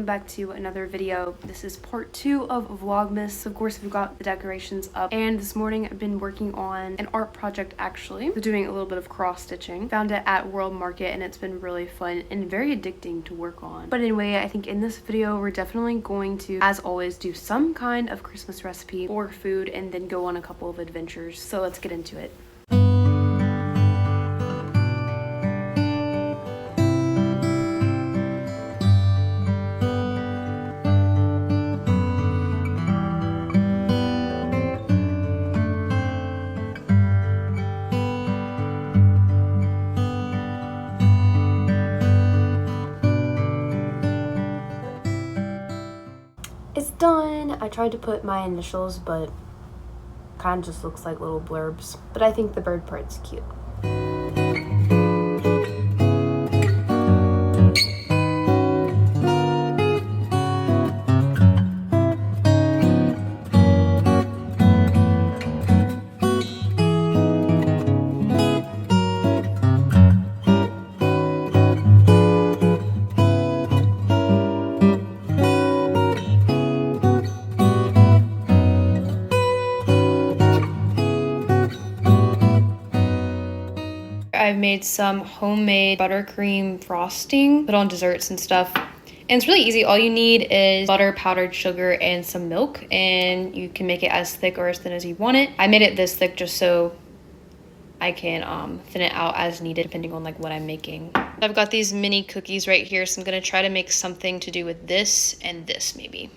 back to another video. This is part 2 of Vlogmas. Of course, we've got the decorations up, and this morning I've been working on an art project actually. So doing a little bit of cross stitching. Found it at World Market and it's been really fun and very addicting to work on. But anyway, I think in this video we're definitely going to, as always, do some kind of Christmas recipe or food and then go on a couple of adventures. So let's get into it. It's done. I tried to put my initials, but kind of just looks like little blurbs. But I think the bird part's cute. I've made some homemade buttercream frosting, put on desserts and stuff. And it's really easy. All you need is butter, powdered sugar, and some milk. And you can make it as thick or as thin as you want it. I made it this thick just so I can thin it out as needed depending on like what I'm making. I've got these mini cookies right here, so I'm gonna try to make something to do with this and this maybe.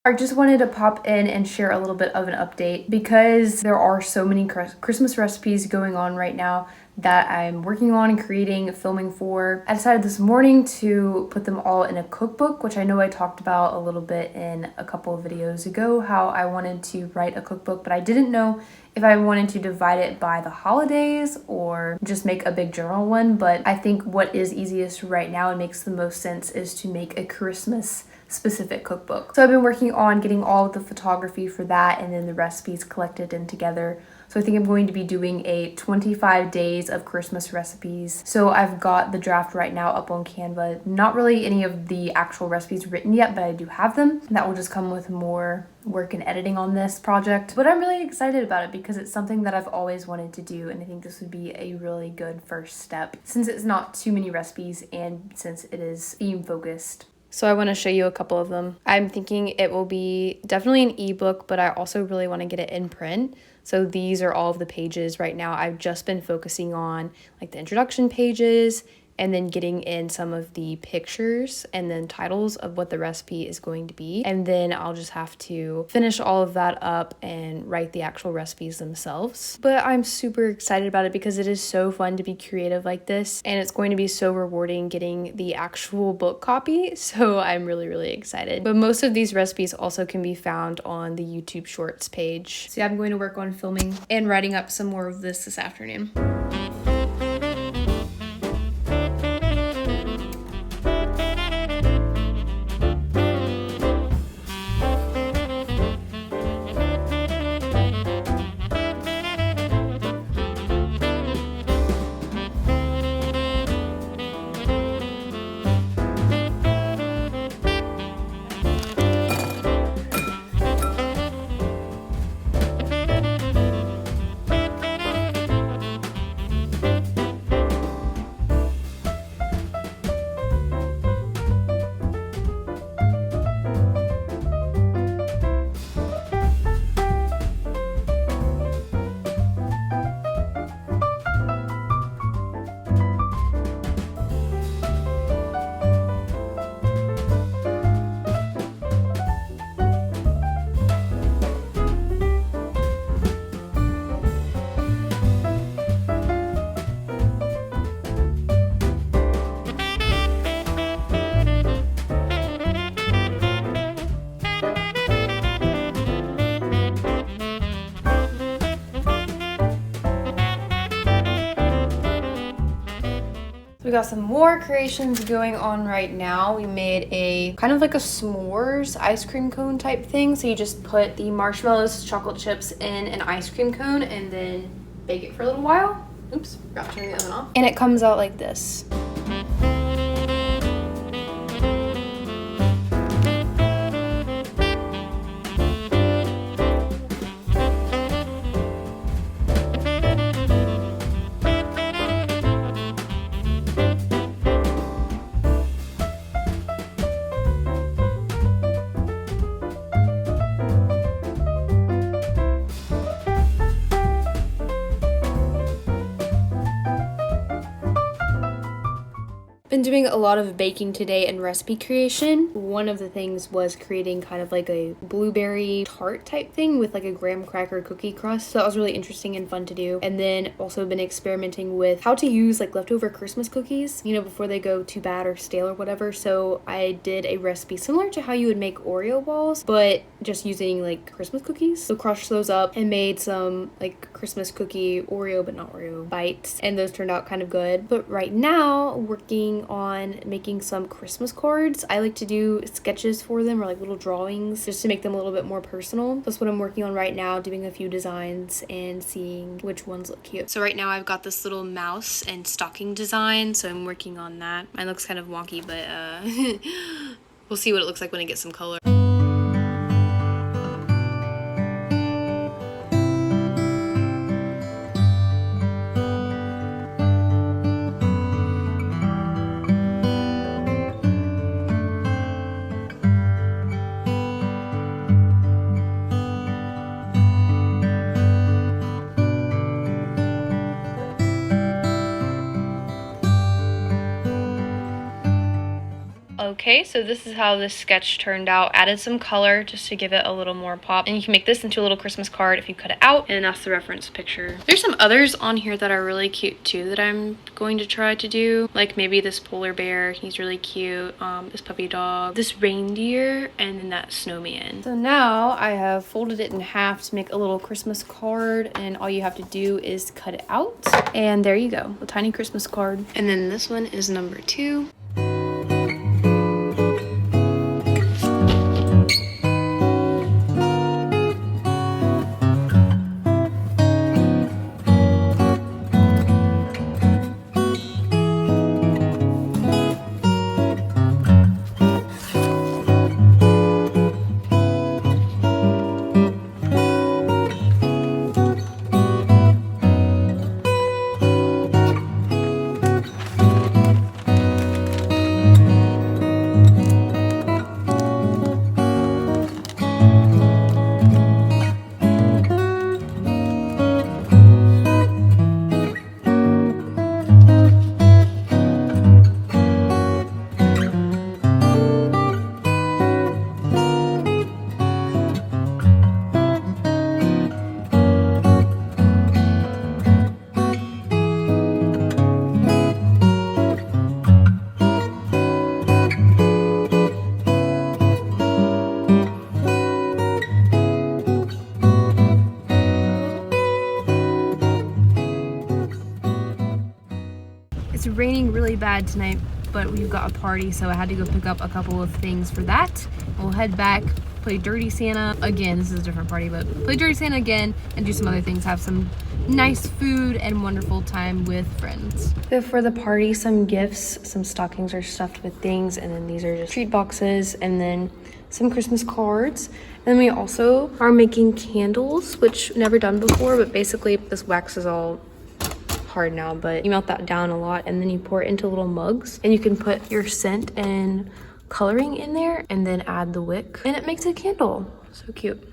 I just wanted to pop in and share a little bit of an update because there are so many Christmas recipes going on right now that I'm working on and creating, filming for. I decided this morning to put them all in a cookbook, which I know I talked about a little bit in a couple of videos ago, how I wanted to write a cookbook, but I didn't know if I wanted to divide it by the holidays or just make a big general one. But I think what is easiest right now and makes the most sense is to make a Christmas specific cookbook. So I've been working on getting all of the photography for that and then the recipes collected in together. So I think I'm going to be doing a 25 days of Christmas recipes. So I've got the draft right now up on Canva. Not really any of the actual recipes written yet, but I do have them. That will just come with more work and editing on this project. But I'm really excited about it because it's something that I've always wanted to do, and I think this would be a really good first step since it's not too many recipes and since it is theme focused. So I want to show you a couple of them. I'm thinking it will be definitely an ebook, but I also really want to get it in print. So these are all of the pages right now. I've just been focusing on like the introduction pages and then getting in some of the pictures and then titles of what the recipe is going to be. And then I'll just have to finish all of that up and write the actual recipes themselves. But I'm super excited about it because it is so fun to be creative like this. And it's going to be so rewarding getting the actual book copy. So I'm really, really excited. But most of these recipes also can be found on the YouTube Shorts page. So yeah, I'm going to work on filming and writing up some more of this afternoon. We got some more creations going on right now. We made a kind of like a s'mores ice cream cone type thing. So you just put the marshmallows, chocolate chips in an ice cream cone and then bake it for a little while. Oops, forgot to turn the oven off. And it comes out like this. Been doing a lot of baking today and recipe creation. One of the things was creating kind of like a blueberry tart type thing with like a graham cracker cookie crust. So that was really interesting and fun to do. And then also been experimenting with how to use like leftover Christmas cookies, you know, before they go too bad or stale or whatever. So I did a recipe similar to how you would make Oreo balls, but just using like Christmas cookies. So crushed those up and made some like Christmas cookie Oreo, but not Oreo bites. And those turned out kind of good. But right now, working on making some Christmas cards. I like to do sketches for them or like little drawings just to make them a little bit more personal. That's what I'm working on right now, doing a few designs and seeing which ones look cute. So right now I've got this little mouse and stocking design, so I'm working on that. Mine looks kind of wonky, but we'll see what it looks like when it gets some color. Okay, so this is how this sketch turned out. Added some color just to give it a little more pop. And you can make this into a little Christmas card if you cut it out. And that's the reference picture. There's some others on here that are really cute too that I'm going to try to do. Like maybe this polar bear, he's really cute. This puppy dog, this reindeer, and then that snowman. So now I have folded it in half to make a little Christmas card. And all you have to do is cut it out. And there you go, a tiny Christmas card. And then this one is number 2. It's raining really bad tonight, but we've got a party, so I had to go pick up a couple of things for that. We'll head back, play Dirty Santa again. This is a different party, but play Dirty Santa again and do some other things. Have some nice food and wonderful time with friends. So for the party, some gifts, some stockings are stuffed with things, and then these are just treat boxes, and then some Christmas cards. And then we also are making candles, which never done before, but basically this wax is all hard now, but you melt that down a lot and then you pour it into little mugs, and you can put your scent and coloring in there and then add the wick, and it makes a candle. So cute.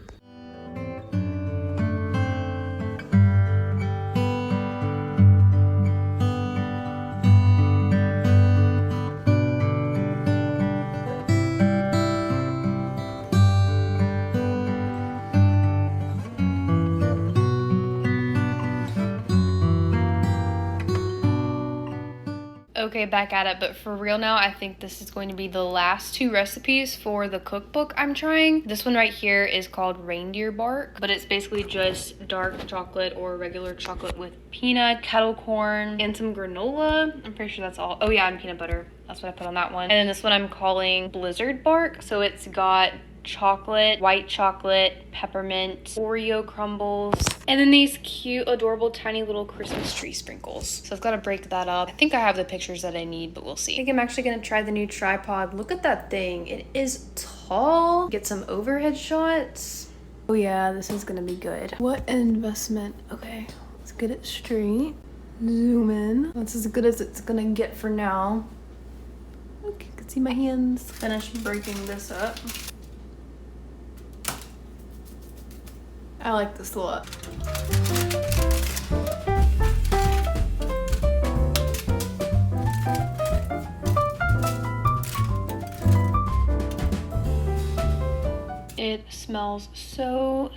Okay, back at it, but for real now, I think this is going to be the last 2 recipes for the cookbook I'm trying. This one right here is called reindeer bark, but it's basically just dark chocolate or regular chocolate with peanut, kettle corn, and some granola. I'm pretty sure that's all. Oh yeah, and peanut butter. That's what I put on that one. And then this one I'm calling blizzard bark. So it's got chocolate, white chocolate, peppermint, Oreo crumbles, and then these cute, adorable, tiny little Christmas tree sprinkles. So I've got to break that up. I think I have the pictures that I need, but we'll see. I think I'm actually going to try the new tripod. Look at that thing. It is tall. Get some overhead shots. Oh yeah, this is going to be good. What an investment. Okay, let's get it straight. Zoom in. That's as good as it's going to get for now. Okay, you can see my hands. Finish breaking this up. I like this a lot. It smells so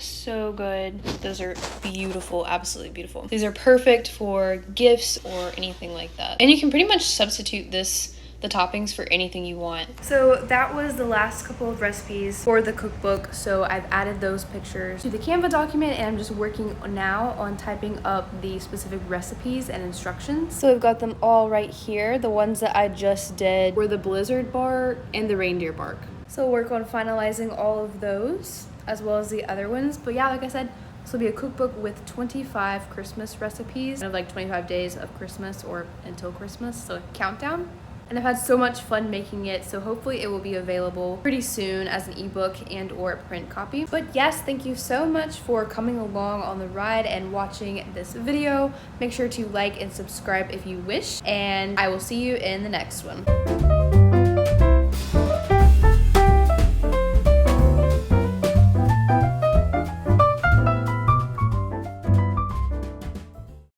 good. Those are beautiful, absolutely beautiful. These are perfect for gifts or anything like that. And you can pretty much substitute the toppings for anything you want. So that was the last couple of recipes for the cookbook. So I've added those pictures to the Canva document, and I'm just working now on typing up the specific recipes and instructions. So I've got them all right here. The ones that I just did were the blizzard bark and the reindeer bark. So we'll work on finalizing all of those as well as the other ones. But yeah, like I said, this will be a cookbook with 25 Christmas recipes of like 25 days of Christmas or until Christmas, so a countdown. And I've had so much fun making it, so hopefully it will be available pretty soon as an ebook and or a print copy. But yes, thank you so much for coming along on the ride and watching this video. Make sure to like and subscribe if you wish, and I will see you in the next one.